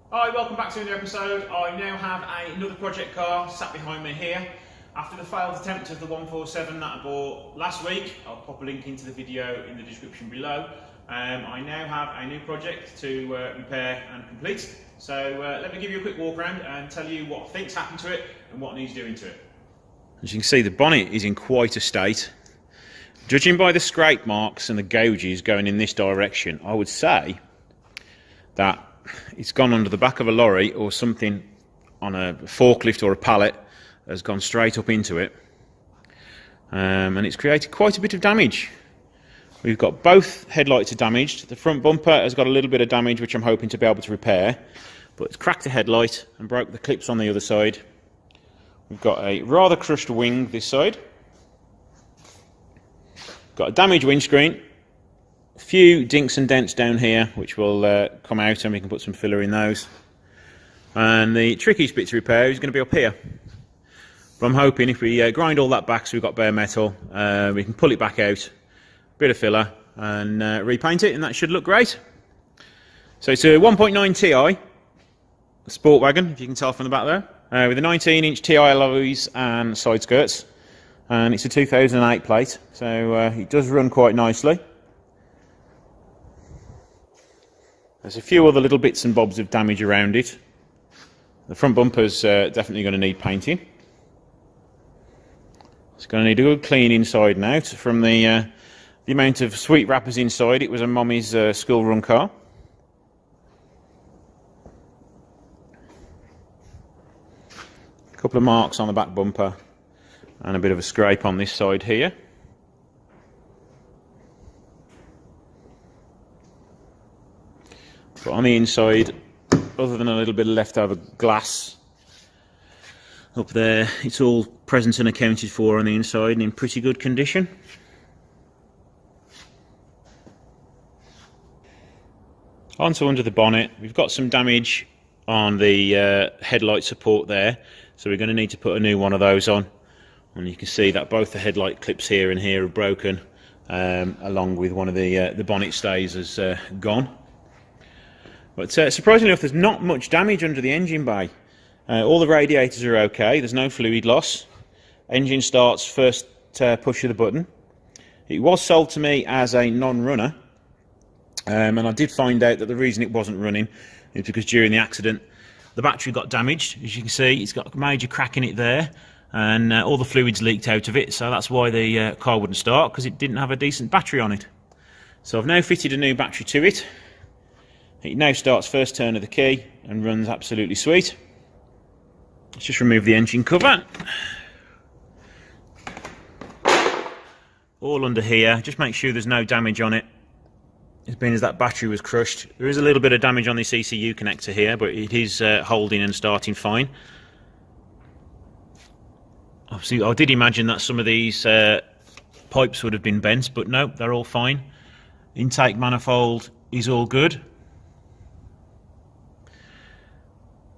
Hi, welcome back to another episode. I now have another project car sat behind me here. After the failed attempt of the 147 that I bought last week, I'll pop a link into the video in the description below. I now have a new project to repair and complete. So let me give you a quick walk around and tell you what I think's happened to it and what needs doing to it. As you can see, the bonnet is in quite a state. Judging by the scrape marks and the gouges going in this direction, I would say that it's gone under the back of a lorry or something on a forklift or a pallet has gone straight up into it, and it's created quite a bit of damage. We've got both headlights are damaged. The front bumper has got a little bit of damage which I'm hoping to be able to repair, but it's cracked the headlight and broke the clips on the other side. We've got a rather crushed wing this side, got a damaged windscreen, a few dinks and dents down here which will come out and we can put some filler in those, and the trickiest bit to repair is going to be up here. But I'm hoping if we grind all that back so we've got bare metal, we can pull it back out, bit of filler, and repaint it, and that should look great. So it's a 1.9 Ti, a sport wagon, if you can tell from the back there, with a 19-inch Ti alloys and side skirts, and it's a 2008 plate, so it does run quite nicely. There's a few other little bits and bobs of damage around it. The front bumper's definitely going to need painting. It's going to need a good clean inside and out. From the amount of sweet wrappers inside, it was a mommy's school run car. A couple of marks on the back bumper and a bit of a scrape on this side here. But on the inside, other than a little bit of leftover glass up there, it's all present and accounted for on the inside and in pretty good condition. Onto under the bonnet, we've got some damage on the headlight support there, so we're going to need to put a new one of those on. And you can see that both the headlight clips here and here are broken, along with one of the bonnet stays has gone. But surprisingly enough, there's not much damage under the engine bay. All the radiators are okay, there's no fluid loss. Engine starts first push of the button. It was sold to me as a non-runner, and I did find out that the reason it wasn't running is because during the accident the battery got damaged. As you can see, it's got a major crack in it there, and all the fluids leaked out of it, so that's why the car wouldn't start, because it didn't have a decent battery on it. So I've now fitted a new battery to it. It now starts first turn of the key and runs absolutely sweet. Let's just remove the engine cover. All under here, just make sure there's no damage on it, as being as that battery was crushed. There is a little bit of damage on this ECU connector here, but it is holding and starting fine. Obviously, I did imagine that some of these pipes would have been bent, but no, they're all fine. Intake manifold is all good.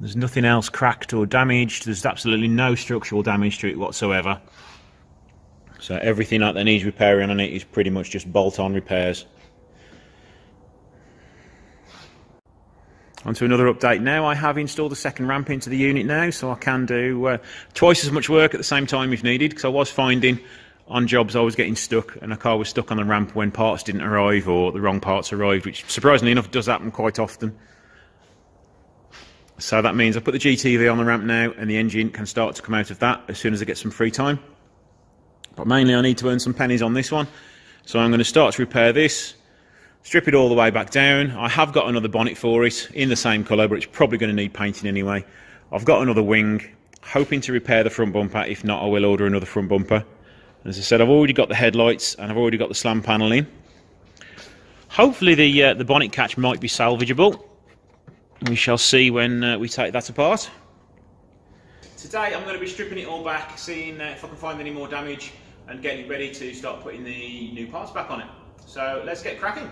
There's nothing else cracked or damaged. There's absolutely no structural damage to it whatsoever. So everything that needs repairing on it is pretty much just bolt-on repairs. On to another update now. I have installed a second ramp into the unit now, so I can do twice as much work at the same time if needed, because I was finding on jobs I was getting stuck and a car was stuck on the ramp when parts didn't arrive or the wrong parts arrived, which surprisingly enough does happen quite often. So that means I put the GTV on the ramp now and the engine can start to come out of that as soon as I get some free time. But mainly I need to earn some pennies on this one. So I'm going to start to repair this, strip it all the way back down. I have got another bonnet for it in the same colour, but it's probably going to need painting anyway. I've got another wing, hoping to repair the front bumper. If not, I will order another front bumper. As I said, I've already got the headlights and I've already got the slam panel in. Hopefully the bonnet catch might be salvageable. We shall see when we take that apart. Today I'm going to be stripping it all back, seeing if I can find any more damage and getting it ready to start putting the new parts back on it. So let's get cracking.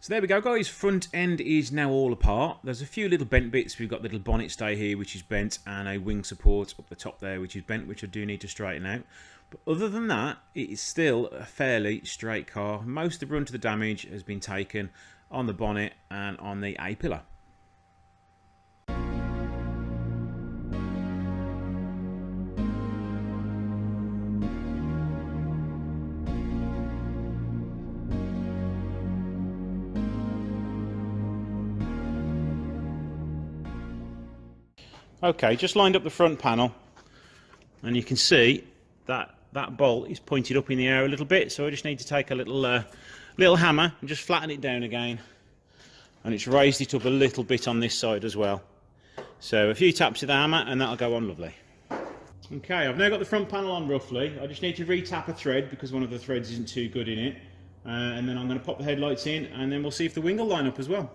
So there we go, guys. Front end is now all apart. There's a few little bent bits. We've got the little bonnet stay here, which is bent, and a wing support up the top there, which is bent, which I do need to straighten out. But other than that, it is still a fairly straight car. Most of the brunt of the damage has been taken on the bonnet and on the A-pillar. Okay, just lined up the front panel, and you can see that that bolt is pointed up in the air a little bit, so I just need to take a little hammer and just flatten it down again, and it's raised it up a little bit on this side as well. So a few taps of the hammer and that'll go on lovely. Okay, I've now got the front panel on roughly. I just need to re-tap a thread because one of the threads isn't too good in it, and then I'm going to pop the headlights in, and then we'll see if the wing will line up as well.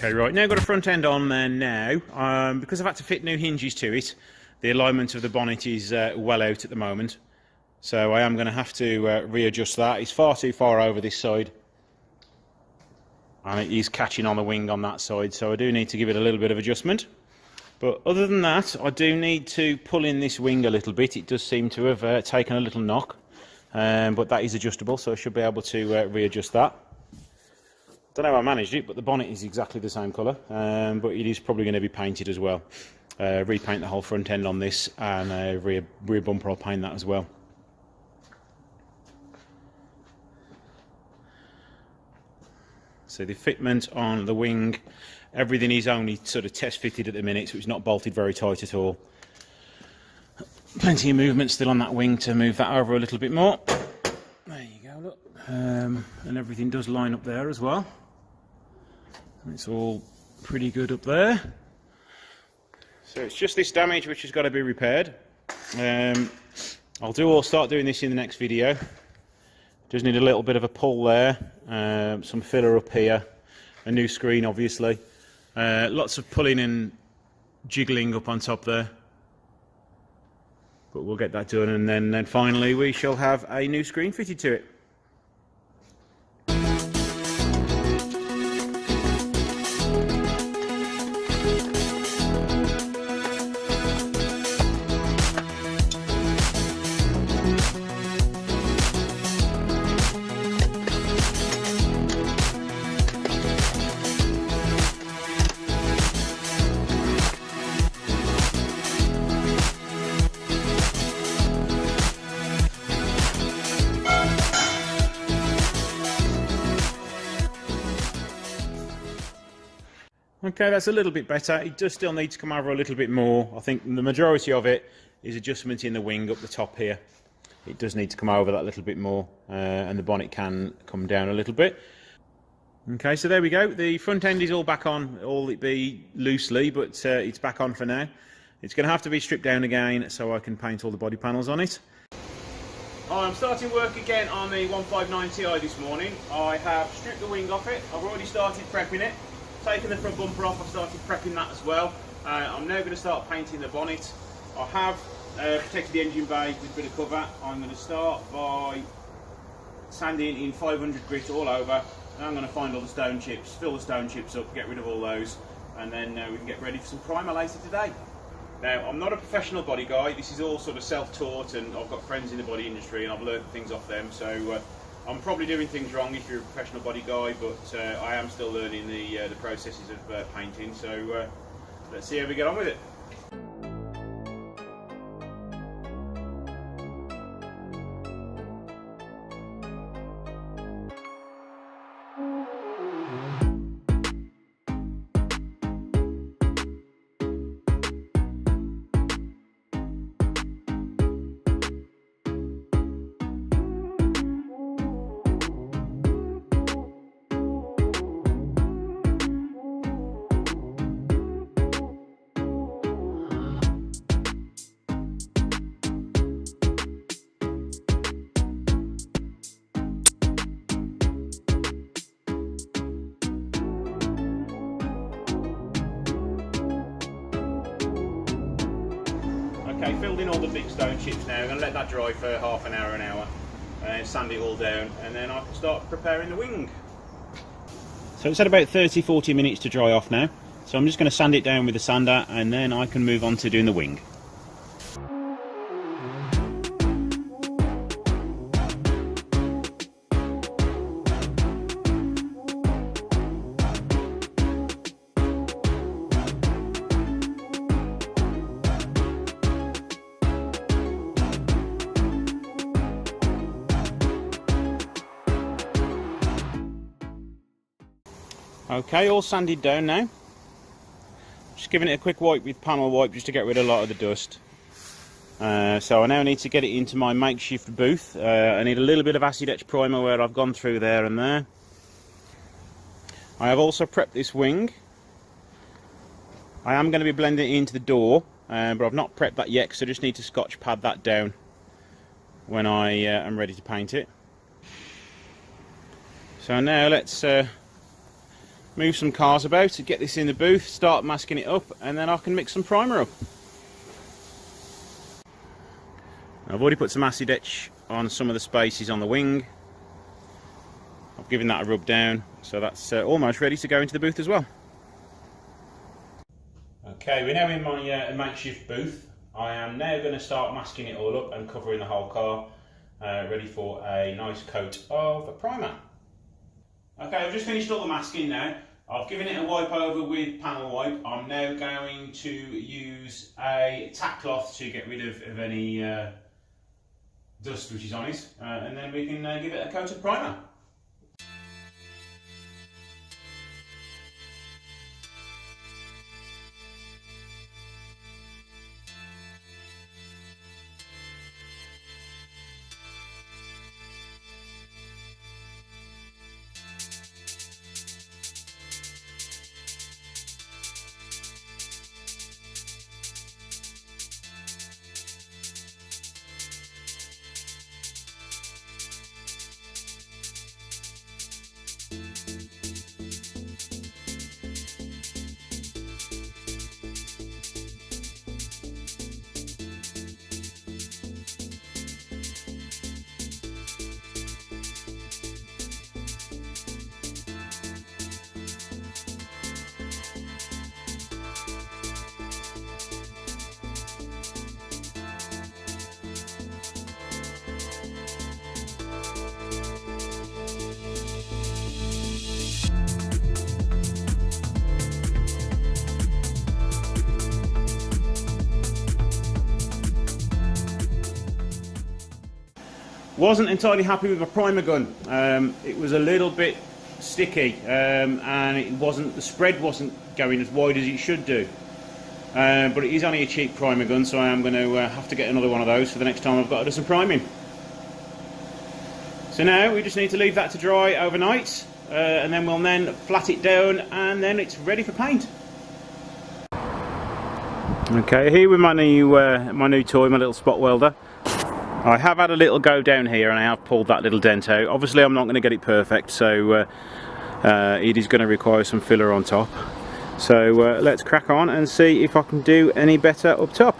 Okay, right, now I've got a front end on there now. Because I've had to fit new hinges to it, the alignment of the bonnet is well out at the moment. So I am going to have to readjust that. It's far too far over this side, and it is catching on the wing on that side, so I do need to give it a little bit of adjustment. But other than that, I do need to pull in this wing a little bit. It does seem to have taken a little knock, but that is adjustable, so I should be able to readjust that. Don't know how I managed it, but the bonnet is exactly the same colour, but it is probably going to be painted as well. Repaint the whole front end on this, and rear bumper I'll paint that as well. So the fitment on the wing, everything is only sort of test fitted at the minute, so it's not bolted very tight at all. Plenty of movement still on that wing to move that over a little bit more. There you go, look. And everything does line up there as well. It's all pretty good up there. So it's just this damage which has got to be repaired. I'll start doing this in the next video. Just need a little bit of a pull there, some filler up here, a new screen obviously, lots of pulling and jiggling up on top there. But we'll get that done, and then finally we shall have a new screen fitted to it. Okay, that's a little bit better. It does still need to come over a little bit more. I think the majority of it is adjustment in the wing up the top here. it does need to come over that little bit more, and the bonnet can come down a little bit. Okay, so there we go. The front end is all back on, all it be loosely, but it's back on for now. It's going to have to be stripped down again so I can paint all the body panels on it. I'm starting work again on the 159 Ti this morning. I have stripped the wing off it. I've already started prepping it. Taken the front bumper off, I've started prepping that as well. I'm now going to start painting the bonnet. I have protected the engine bay with a bit of cover. I'm going to start by sanding in 500 grit all over. And I'm going to find all the stone chips, fill the stone chips up, get rid of all those, and then we can get ready for some primer later today. Now, I'm not a professional body guy. This is all sort of self-taught, and I've got friends in the body industry and I've learned things off them, so I'm probably doing things wrong if you're a professional body guy, but I am still learning the processes of painting, so let's see how we get on with it. Okay, filled in all the big stone chips now. I'm going to let that dry for half an hour, and sand it all down, and then I can start preparing the wing. So it's had about 30-40 minutes to dry off now, so I'm just going to sand it down with the sander, and then I can move on to doing the wing. Okay, all sanded down now. Just giving it a quick wipe with panel wipe just to get rid of a lot of the dust. So I now need to get it into my makeshift booth. I need a little bit of acid etch primer where I've gone through there and there. I have also prepped this wing. I am going to be blending it into the door, but I've not prepped that yet because I just need to scotch pad that down when I am ready to paint it. So now let's move some cars about to get this in the booth, start masking it up, and then I can mix some primer up. I've already put some acid etch on some of the spaces on the wing. I've given that a rub down, so that's almost ready to go into the booth as well. Okay, we're now in my makeshift booth. I am now going to start masking it all up and covering the whole car, ready for a nice coat of primer. Okay, I've just finished all the masking now. I've given it a wipe over with panel wipe. I'm now going to use a tack cloth to get rid of any dust which is on it, and then we can give it a coat of primer. Wasn't entirely happy with my primer gun. It was a little bit sticky, and the spread wasn't going as wide as it should do. But it is only a cheap primer gun, so I am going to have to get another one of those for the next time I've got to do some priming. So now we just need to leave that to dry overnight, and then we'll flat it down, and then it's ready for paint. Okay, here with my new toy, my little spot welder. I have had a little go down here and I have pulled that little dent out. Obviously I'm not going to get it perfect, so it is going to require some filler on top. So let's crack on and see if I can do any better up top.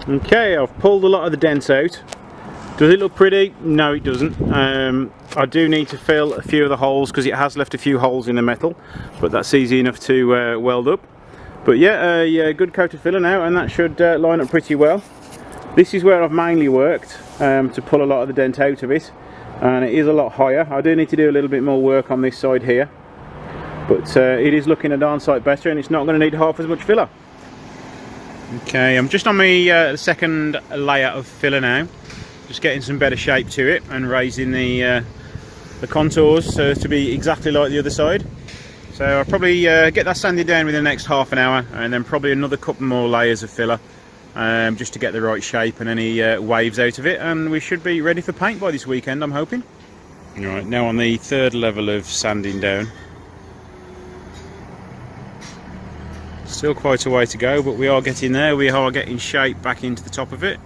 Okay, I've pulled a lot of the dents out. Does it look pretty? No, it doesn't. I do need to fill a few of the holes because it has left a few holes in the metal, but that's easy enough to weld up. But yeah, good coated filler now, and that should line up pretty well. This is where I've mainly worked to pull a lot of the dent out of it, and it is a lot higher. I do need to do a little bit more work on this side here, but it is looking a darn sight better, and it's not going to need half as much filler. Okay, I'm just on my second layer of filler now, just getting some better shape to it and raising the contours to be exactly like the other side. So I'll probably get that sanded down within the next half an hour, and then probably another couple more layers of filler just to get the right shape and any waves out of it, and we should be ready for paint by this weekend, I'm hoping. Alright, now on the third level of sanding down. Still quite a way to go, but we are getting there. We are getting shape back into the top of it.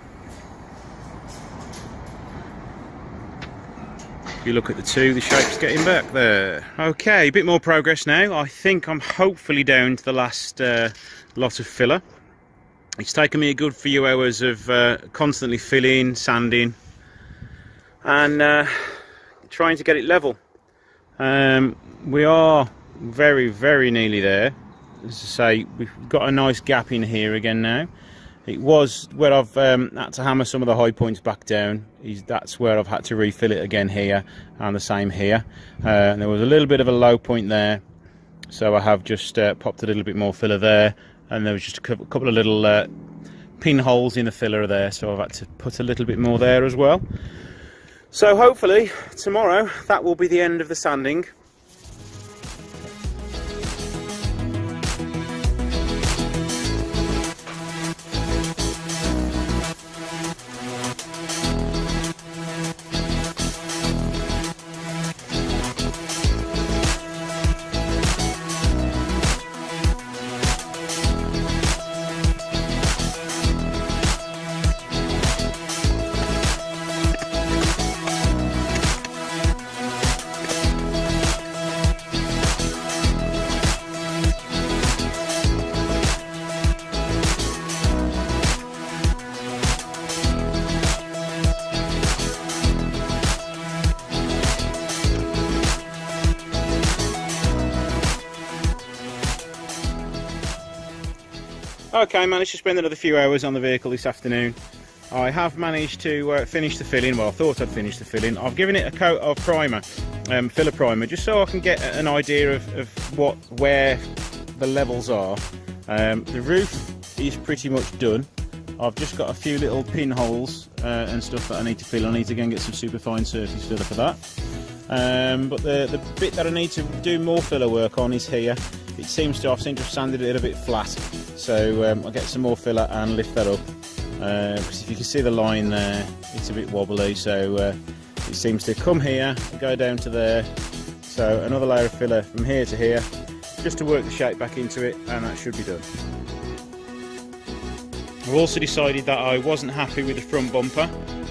If you look at the two, the shape's getting back there. Okay, a bit more progress now. I think I'm hopefully down to the last lot of filler. It's taken me a good few hours of constantly filling, sanding, and trying to get it level. We are very, very nearly there. As I say, we've got a nice gap in here again now. It was where I've had to hammer some of the high points back down. That's where I've had to refill it again here, and the same here. And there was a little bit of a low point there, so I have just popped a little bit more filler there, and there was just a couple of little pinholes in the filler there, so I've had to put a little bit more there as well. So hopefully tomorrow that will be the end of the sanding. Okay, managed to spend another few hours on the vehicle this afternoon. I have managed to finish the filling. Well, I thought I'd finished the filling. I've given it a coat of primer, filler primer, just so I can get an idea of where the levels are. The roof is pretty much done. I've just got a few little pinholes and stuff that I need to fill. I need to go and get some super fine surface filler for that. But the bit that I need to do more filler work on is here. It seems to have sanded it a bit flat, so I'll get some more filler and lift that up, because if you can see the line there, it's a bit wobbly, so it seems to come here, go down to there, so another layer of filler from here to here, just to work the shape back into it, and that should be done. I've also decided that I wasn't happy with the front bumper,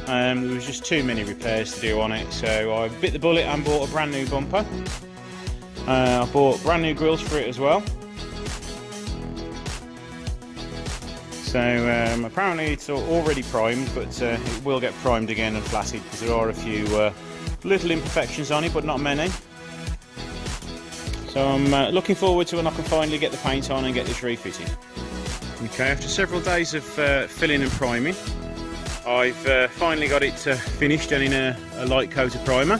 There was just too many repairs to do on it, so I bit the bullet and bought a brand new bumper. I bought brand new grills for it as well. So apparently it's already primed, but it will get primed again and flatted because there are a few little imperfections on it, but not many. So I'm looking forward to when I can finally get the paint on and get this refitted. Okay, after several days of filling and priming, I've finally got it finished and in a light coat of primer.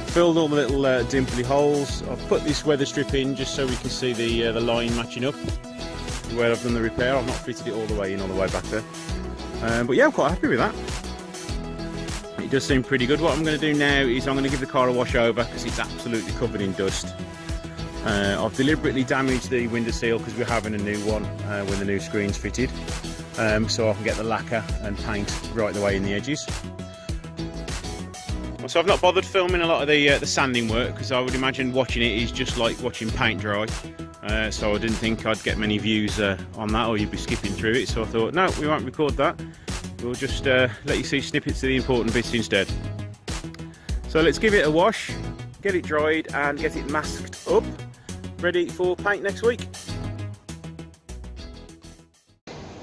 Filled all the little dimply holes. I've put this weather strip in just so we can see the line matching up where I've done the repair. I've not fitted it all the way in, all the way back there. But yeah, I'm quite happy with that. It does seem pretty good. What I'm going to do now is I'm going to give the car a wash over because it's absolutely covered in dust. I've deliberately damaged the window seal because we're having a new one when the new screen's fitted. So I can get the lacquer and paint right the way in the edges. So I've not bothered filming a lot of the sanding work because I would imagine watching it is just like watching paint dry. So I didn't think I'd get many views on that, or you'd be skipping through it. So I thought, no, we won't record that. We'll just let you see snippets of the important bits instead. So let's give it a wash, get it dried and get it masked up, ready for paint next week.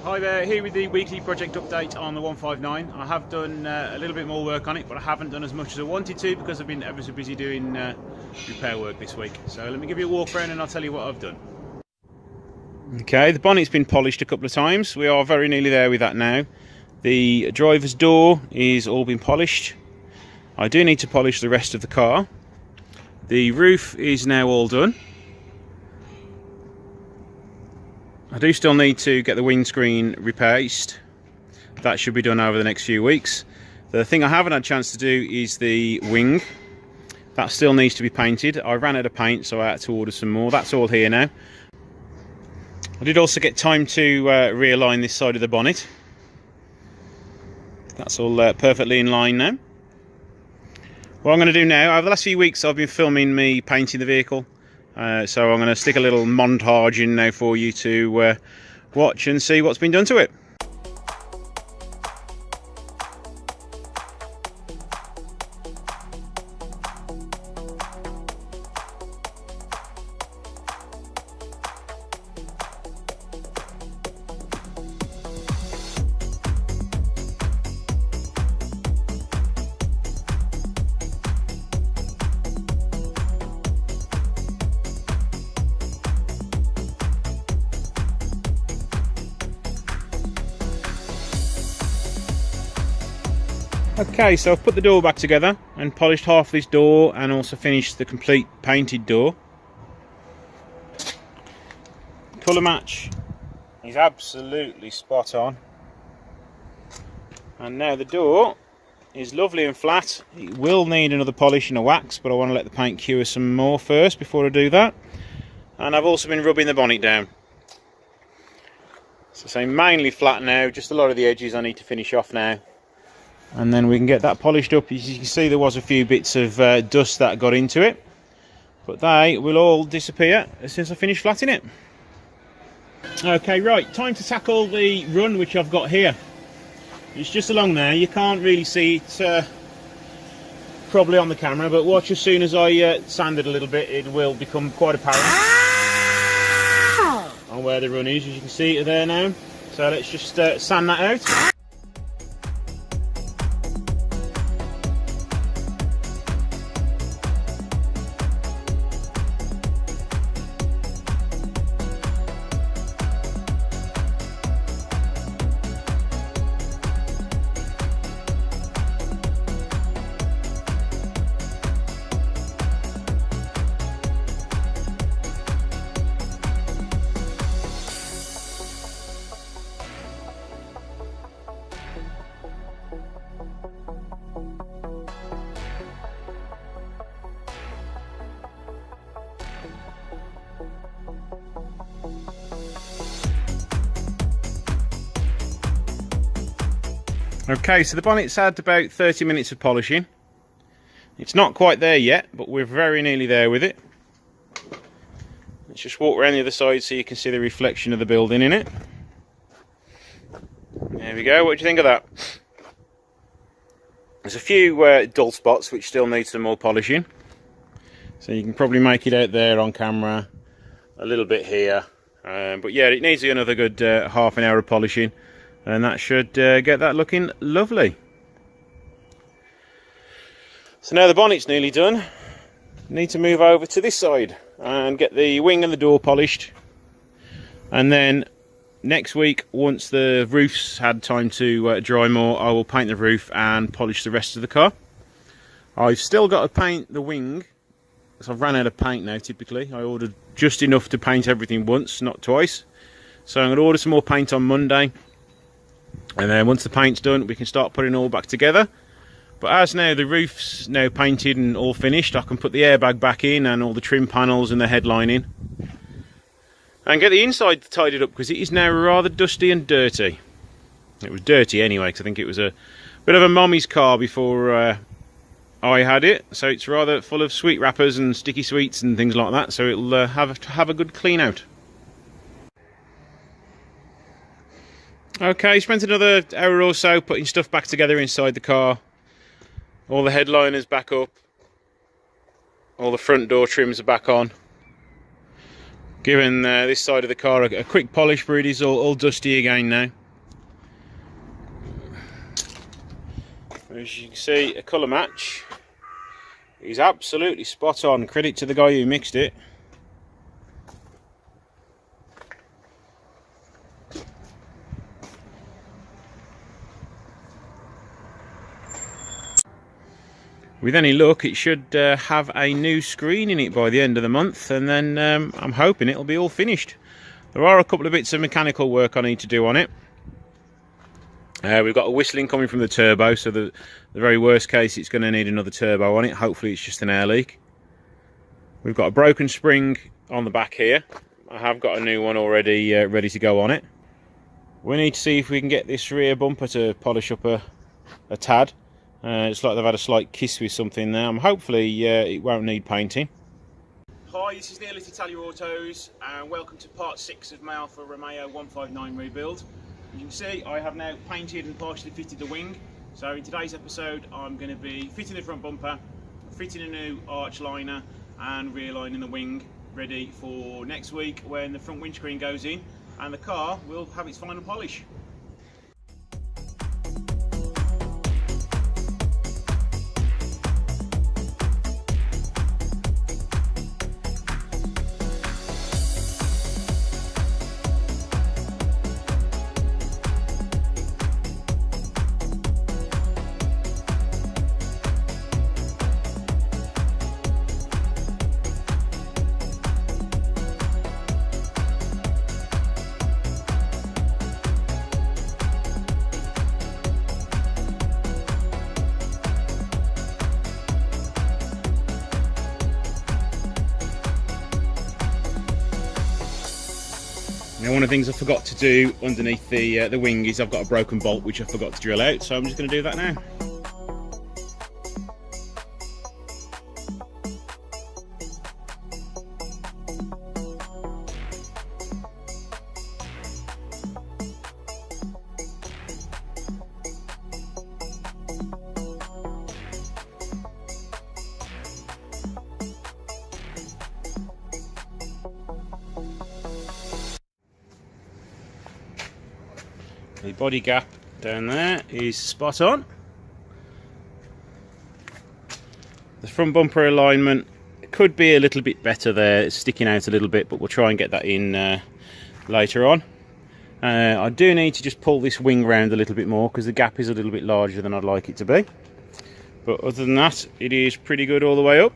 Hi there, here with the weekly project update on the 159. I have done a little bit more work on it, but I haven't done as much as I wanted to because I've been ever so busy doing repair work this week. So let me give you a walk around and I'll tell you what I've done. Okay, the bonnet's been polished a couple of times. We are very nearly there with that now. The driver's door is all been polished. I do need to polish the rest of the car. The roof is now all done. I do still need to get the windscreen replaced. That should be done over the next few weeks. The thing I haven't had a chance to do is the wing. That still needs to be painted. I ran out of paint, so I had to order some more. That's all here now. I did also get time to realign this side of the bonnet. That's all perfectly in line now. What I'm going to do now, over the last few weeks I've been filming me painting the vehicle. So I'm going to stick a little montage in now for you to watch and see what's been done to it. Okay, so I've put the door back together and polished half this door and also finished the complete painted door. Colour match is absolutely spot on. And now the door is lovely and flat. It will need another polish and a wax, but I want to let the paint cure some more first before I do that. And I've also been rubbing the bonnet down. So mainly flat now, just a lot of the edges I need to finish off now. And then we can get that polished up. As you can see, there was a few bits of dust that got into it, but they will all disappear as soon as I finish flatting it. Okay, right, time to tackle the run which I've got here. It's just along there. You can't really see it probably on the camera, but watch as soon as I sand it a little bit, it will become quite apparent on where the run is. As you can see it there now. So let's just sand that out. Okay, so the bonnet's had about 30 minutes of polishing. It's not quite there yet, but we're very nearly there with it. Let's just walk around the other side so you can see the reflection of the building in it. There we go, what do you think of that? There's a few dull spots which still need some more polishing. So you can probably make it out there on camera, a little bit here. But yeah, it needs another good half an hour of polishing, and that should get that looking lovely. So now the bonnet's nearly done. Need to move over to this side and get the wing and the door polished. And then next week, once the roof's had time to dry more, I will paint the roof and polish the rest of the car. I've still got to paint the wing. So I've ran out of paint now. Typically I ordered just enough to paint everything once, not twice. So I'm going to order some more paint on Monday, and then once the paint's done we can start putting it all back together. But as now the roof's now painted and all finished, I can put the airbag back in and all the trim panels and the headline in, and get the inside tidied up, because it is now rather dusty and dirty. It was dirty anyway, because I think it was a bit of a mommy's car before I had it, so it's rather full of sweet wrappers and sticky sweets and things like that, so it'll have a good clean out. Okay, spent another hour or so putting stuff back together inside the car. All the headliners back up, all the front door trims are back on. Giving this side of the car a quick polish, but it is all dusty again now. As you can see, a colour match is absolutely spot on. Credit to the guy who mixed it. With any luck, it should have a new screen in it by the end of the month, and then I'm hoping it'll be all finished. There are a couple of bits of mechanical work I need to do on it. We've got a whistling coming from the turbo, so the very worst case it's going to need another turbo on it. Hopefully it's just an air leak. We've got a broken spring on the back here. I have got a new one already ready to go on it. We need to see if we can get this rear bumper to polish up a tad. It's like they've had a slight kiss with something there. Hopefully it won't need painting. Hi, this is Neil at Italia Autos, and welcome to part 6 of my Alfa Romeo 159 rebuild. As you can see, I have now painted and partially fitted the wing. So in today's episode, I'm going to be fitting the front bumper, fitting a new arch liner, and realigning the wing, ready for next week when the front windscreen goes in and the car will have its final polish. Now, one of the things I forgot to do underneath the wing is I've got a broken bolt which I forgot to drill out, so I'm just going to do that now. The body gap down there is spot on. The front bumper alignment could be a little bit better there, it's sticking out a little bit, but we'll try and get that in later on. I do need to just pull this wing round a little bit more because the gap is a little bit larger than I'd like it to be. But other than that, it is pretty good all the way up.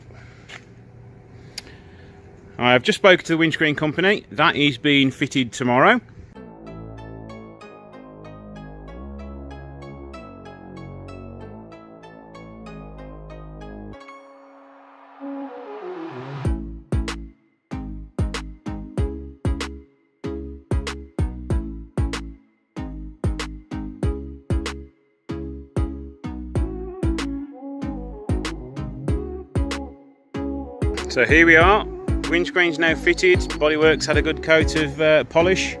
I've just spoken to the windscreen company. That is being fitted tomorrow. So here we are, windscreen's now fitted, bodywork's had a good coat of polish.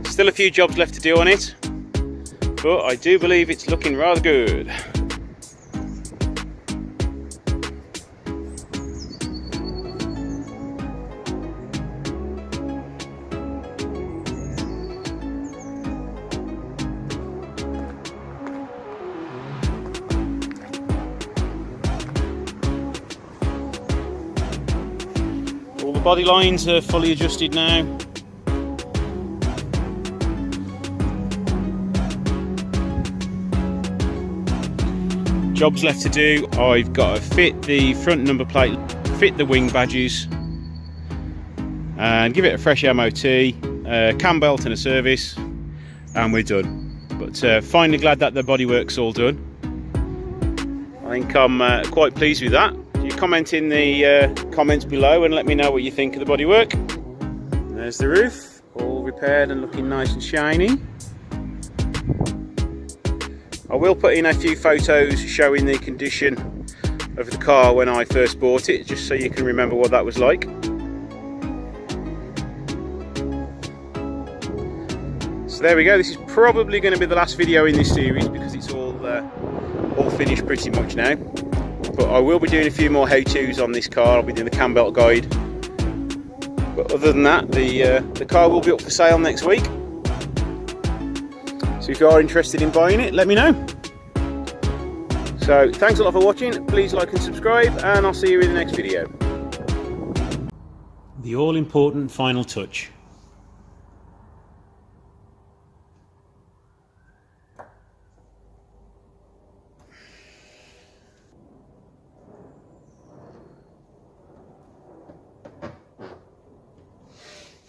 Still a few jobs left to do on it, but I do believe it's looking rather good. All the body lines are fully adjusted now. Jobs left to do. I've got to fit the front number plate, fit the wing badges, and give it a fresh MOT, cam belt and a service, and we're done. But finally glad that the bodywork's all done. I think I'm quite pleased with that. You comment in the comments below and let me know what you think of the bodywork. There's the roof, all repaired and looking nice and shiny. I will put in a few photos showing the condition of the car when I first bought it, just so you can remember what that was like. So there we go. This is probably going to be the last video in this series because it's all finished pretty much now. But I will be doing a few more how-tos on this car. I'll be doing the cam belt guide. But other than that, the car will be up for sale next week. So if you are interested in buying it, let me know. So thanks a lot for watching. Please like and subscribe, and I'll see you in the next video. The all-important final touch.